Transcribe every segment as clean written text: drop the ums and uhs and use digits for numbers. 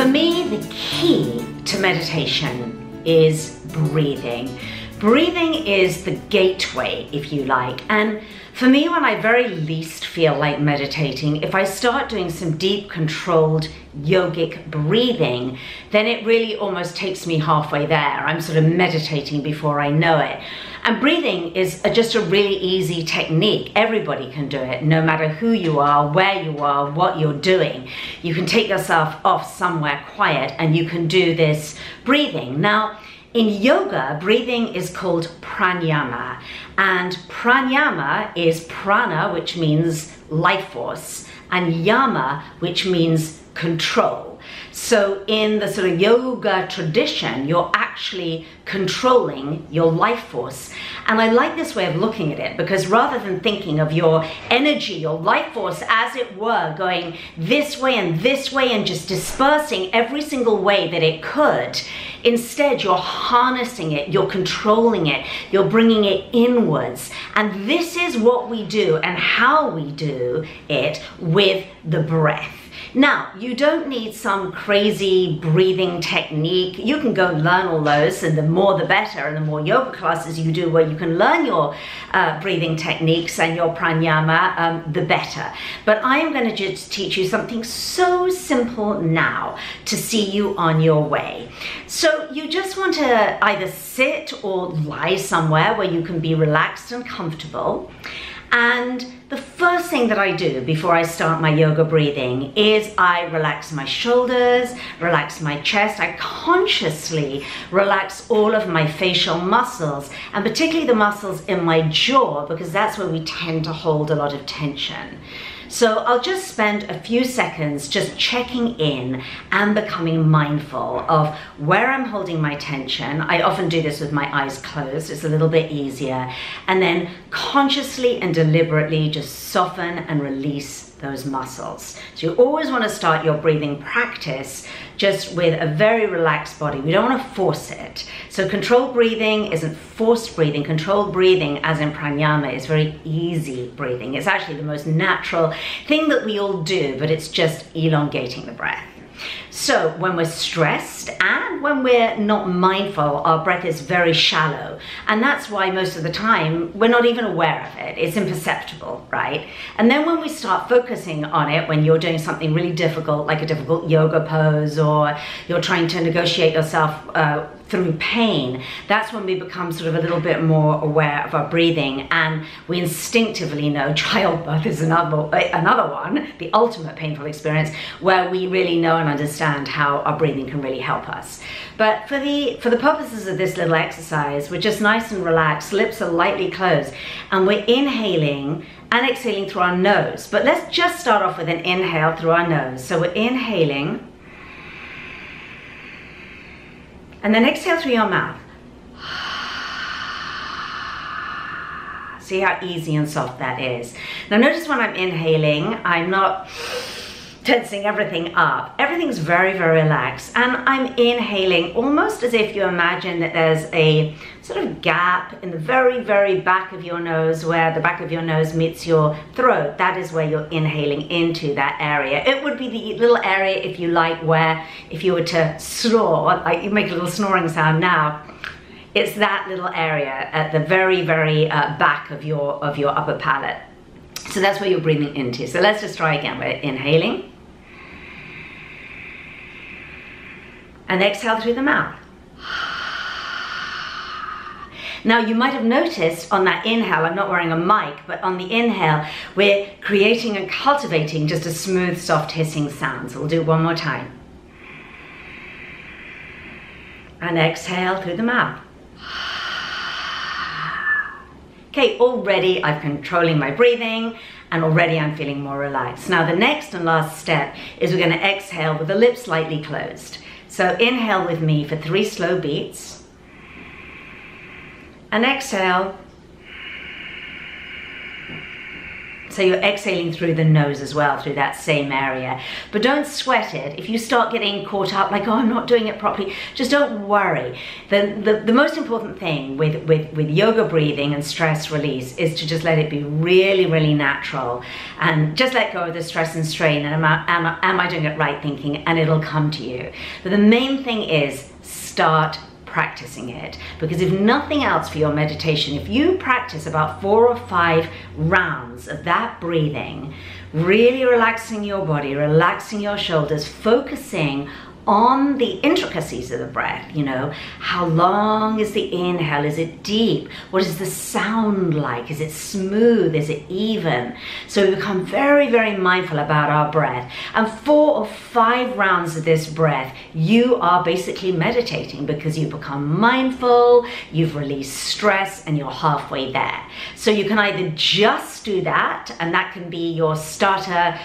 me, the key to meditation is breathing. Breathing is the gateway, if you like. And for me, when I very least feel like meditating, if I start doing some deep, controlled yogic breathing, then it really almost takes me halfway there. I'm sort of meditating before I know it. And breathing is just a really easy technique. Everybody can do it, no matter who you are, where you are, what you're doing. You can take yourself off somewhere quiet and you can do this breathing. Now, in yoga, breathing is called pranayama, and pranayama is prana, which means life force, and yama, which means control. So in the sort of yoga tradition, you're actually controlling your life force. And I like this way of looking at it, because rather than thinking of your energy, your life force, as it were, going this way and just dispersing every single way that it could, instead you're harnessing it, you're controlling it, you're bringing it inwards. And this is what we do and how we do it with the breath. Now, you don't need some crazy breathing technique. You can go learn all those, and the more the better, and the more yoga classes you do where you can learn your breathing techniques and your pranayama, the better. But I am going to just teach you something so simple now to see you on your way. So you just want to either sit or lie somewhere where you can be relaxed and comfortable. And the first thing that I do before I start my yoga breathing is I relax my shoulders, relax my chest. I consciously relax all of my facial muscles, and particularly the muscles in my jaw, because that's where we tend to hold a lot of tension. So I'll just spend a few seconds just checking in and becoming mindful of where I'm holding my tension. I often do this with my eyes closed. It's a little bit easier. And then consciously and deliberately just soften and release those muscles. So you always want to start your breathing practice just with a very relaxed body. We don't want to force it. So controlled breathing isn't forced breathing. Controlled breathing, as in pranayama, is very easy breathing. It's actually the most natural thing that we all do, but it's just elongating the breath. So when we're stressed and when we're not mindful, our breath is very shallow. And that's why most of the time we're not even aware of it. It's imperceptible, right? And then when we start focusing on it, when you're doing something really difficult, like a difficult yoga pose, or you're trying to negotiate yourself through pain, that's when we become sort of a little bit more aware of our breathing, and we instinctively know childbirth is another one, the ultimate painful experience, where we really know and understand how our breathing can really help us. But for the purposes of this little exercise, we're just nice and relaxed, lips are lightly closed, and we're inhaling and exhaling through our nose. But let's just start off with an inhale through our nose. So we're inhaling, and then exhale through your mouth. See how easy and soft that is. Now notice when I'm inhaling, I'm not tensing everything up. Everything's very, very relaxed. And I'm inhaling almost as if you imagine that there's a sort of gap in the very, very back of your nose, where the back of your nose meets your throat. That is where you're inhaling into that area. It would be the little area, if you like, where if you were to snore, like you make a little snoring sound now, it's that little area at the very, very back of your upper palate. So that's where you're breathing into. So let's just try again. We're inhaling. And exhale through the mouth. Now you might have noticed on that inhale, I'm not wearing a mic, but on the inhale, we're creating and cultivating just a smooth, soft hissing sound. So we'll do it one more time. And exhale through the mouth. Okay, already I'm controlling my breathing, and already I'm feeling more relaxed. Now the next and last step is we're going to exhale with the lips slightly closed. So inhale with me for 3 slow beats, and exhale So you're exhaling through the nose as well, through that same area. But don't sweat it. If you start getting caught up like, oh, I'm not doing it properly, just don't worry. The most important thing with yoga breathing and stress release is to just let it be really, really natural, and just let go of the stress and strain and am I doing it right thinking, and it'll come to you. But the main thing is start practicing it, because if nothing else for your meditation, if you practice about 4 or 5 rounds of that breathing, really relaxing your body, relaxing your shoulders, focusing on the intricacies of the breath, you know, how long is the inhale? Is it deep? What is the sound like? Is it smooth? Is it even? So we become very, very mindful about our breath. And 4 or 5 rounds of this breath, you are basically meditating, because you become mindful, you've released stress, and you're halfway there. So you can either just do that, and that can be your starter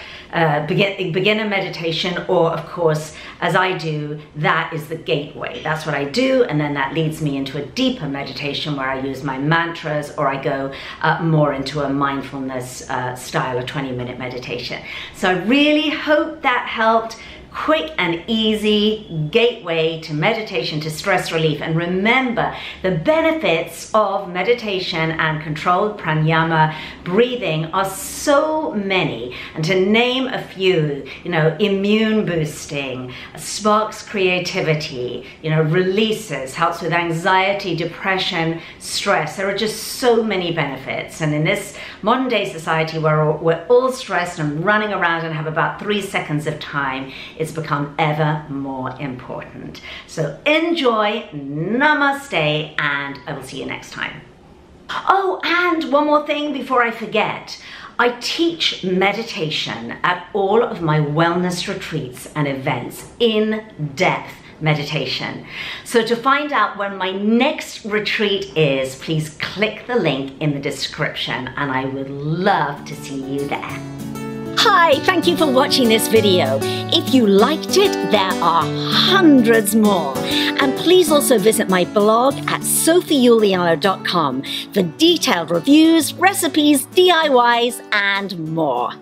beginner meditation, or of course, as I do, that is the gateway. That's what I do, and then that leads me into a deeper meditation where I use my mantras, or I go more into a mindfulness style, a 20-minute meditation. So I really hope that helped. Quick and easy gateway to meditation, to stress relief. And remember, the benefits of meditation and controlled pranayama breathing are so many. And to name a few, you know, immune boosting, sparks creativity, you know, releases, helps with anxiety, depression, stress. There are just so many benefits. And in this modern day society where we're all stressed and running around and have about 3 seconds of time, it's become ever more important. So enjoy, namaste, and I will see you next time. Oh, and one more thing before I forget. I teach meditation at all of my wellness retreats and events, in-depth meditation. So to find out when my next retreat is, please click the link in the description, and I would love to see you there. Hi, thank you for watching this video. If you liked it, there are hundreds more. And please also visit my blog at sophieuliano.com for detailed reviews, recipes, DIYs, and more.